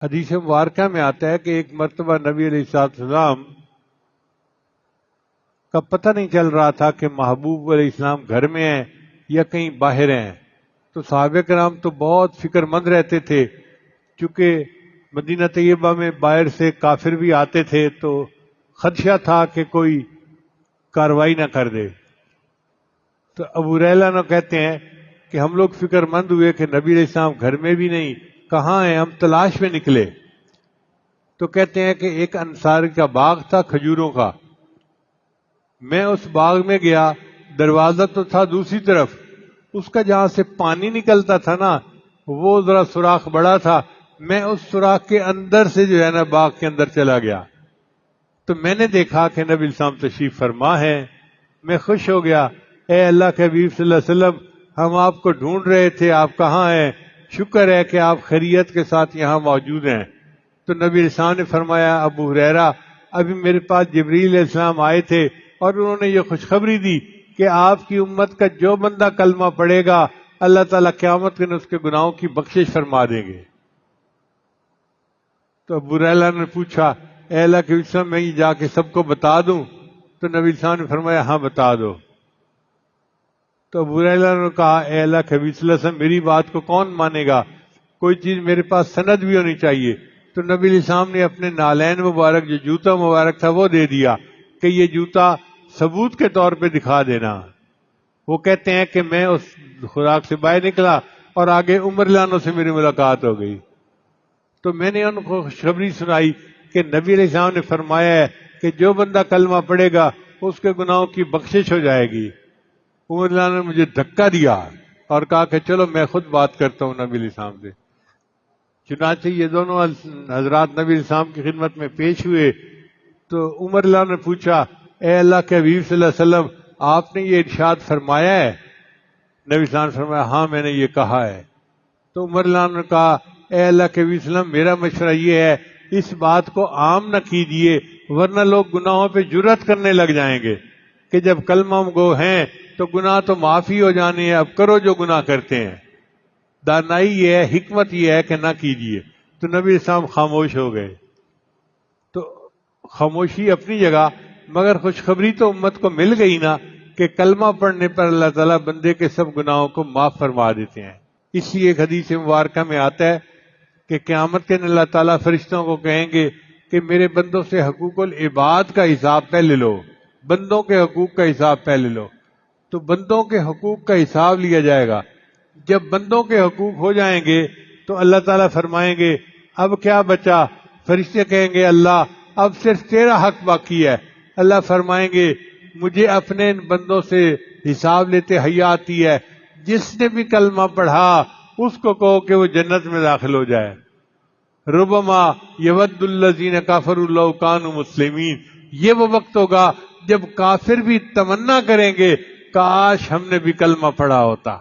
حدیث مبارکہ میں آتا ہے کہ ایک مرتبہ نبی علیہ السلام کا پتہ نہیں چل رہا تھا کہ محبوب علیہ السلام گھر میں ہیں یا کہیں باہر ہیں، تو صحابہ کرام تو بہت فکر مند رہتے تھے، چونکہ مدینہ طیبہ میں باہر سے کافر بھی آتے تھے تو خدشہ تھا کہ کوئی کاروائی نہ کر دے۔ تو ابو ہریرہ نے کہتے ہیں کہ ہم لوگ فکر مند ہوئے کہ نبی علیہ السلام گھر میں بھی نہیں، کہاں ہیں، ہم تلاش میں نکلے تو کہتے ہیں کہ ایک انصاری کا باغ تھا کھجوروں کا، میں اس باغ میں گیا، دروازہ تو تھا دوسری طرف، اس کا جہاں سے پانی نکلتا تھا نا وہ ذرا سوراخ بڑا تھا، میں اس سوراخ کے اندر سے جو ہے نا باغ کے اندر چلا گیا تو میں نے دیکھا کہ نبی السلام تشریف فرما ہے، میں خوش ہو گیا، اے اللہ کے حبیب صلی اللہ علیہ وسلم ہم آپ کو ڈھونڈ رہے تھے، آپ کہاں ہیں، شکر ہے کہ آپ خیریت کے ساتھ یہاں موجود ہیں۔ تو نبی السلام نے فرمایا ابو ہریرہ ابھی میرے پاس جبریل علیہ السلام آئے تھے اور انہوں نے یہ خوشخبری دی کہ آپ کی امت کا جو بندہ کلمہ پڑھے گا اللہ تعالیٰ قیامت کے دن اس کے گناہوں کی بخشش فرما دیں گے۔ تو ابو ہریرہ نے پوچھا اے اللہ کے وسلم میں یہ جا کے سب کو بتا دوں؟ تو نبی السلام نے فرمایا ہاں بتا دو۔ تو ابو ہریرہ نے کہا اے اللہ کے حبیب صلی اللہ علیہ وسلم میری بات کو کون مانے گا، کوئی چیز میرے پاس سند بھی ہونی چاہیے۔ تو نبی علیہ السلام نے اپنے نالین مبارک جو جوتا مبارک تھا وہ دے دیا کہ یہ جوتا ثبوت کے طور پہ دکھا دینا۔ وہ کہتے ہیں کہ میں اس خوراک سے باہر نکلا اور آگے عمر لانوں سے میری ملاقات ہو گئی تو میں نے ان کو خوشخبری سنائی کہ نبی علیہ السلام نے فرمایا ہے کہ جو بندہ کلمہ پڑھے گا اس کے گناہوں کی بخشش ہو جائے گی۔ عمر لانوں نے مجھے دھکا دیا اور کہا کہ چلو میں خود بات کرتا ہوں نبی علیہ السلام سے۔ چنانچہ یہ دونوں حضرات نبی علیہ السلام کی خدمت میں پیش ہوئے تو عمر اللہ نے پوچھا اے اللہ کے حبیب صلی اللہ علیہ وسلم آپ نے یہ ارشاد فرمایا ہے؟ نبی صلی اللہ علیہ وسلم نے فرمایا ہاں میں نے یہ کہا ہے۔ تو عمر اللہ نے کہا اے اللہ کے حبیب صلی اللہ علیہ وسلم میرا مشورہ یہ ہے اس بات کو عام نہ کیجیے ورنہ لوگ گناہوں پہ جرأت کرنے لگ جائیں گے کہ جب کلمہ گو ہیں تو گناہ تو معافی ہو جانے ہیں، اب کرو جو گناہ کرتے ہیں۔ دانائی یہ ہے، حکمت یہ ہے کہ نہ کیجیے۔ تو نبی اسلام خاموش ہو گئے۔ تو خاموشی اپنی جگہ، مگر خوشخبری تو امت کو مل گئی نا کہ کلمہ پڑھنے پر اللہ تعالیٰ بندے کے سب گناہوں کو معاف فرما دیتے ہیں۔ اس لیے ایک حدیث مبارکہ میں آتا ہے کہ قیامت کے دن اللہ تعالیٰ فرشتوں کو کہیں گے کہ میرے بندوں سے حقوق العباد کا حساب پہلے لو، بندوں کے حقوق کا حساب پہلے لو۔ تو بندوں کے حقوق کا حساب لیا جائے گا۔ جب بندوں کے حقوق ہو جائیں گے تو اللہ تعالیٰ فرمائیں گے اب کیا بچا؟ فرشتے کہیں گے اللہ اب صرف تیرا حق باقی ہے۔ اللہ فرمائیں گے مجھے اپنے ان بندوں سے حساب لیتے حیا آتی ہے، جس نے بھی کلمہ پڑھا اس کو کہو کہ وہ جنت میں داخل ہو جائے۔ ربما یود الذین کفروا لو کانوا مسلمین، یہ وہ وقت ہوگا جب کافر بھی تمنا کریں گے کاش ہم نے بھی کلمہ پڑھا ہوتا۔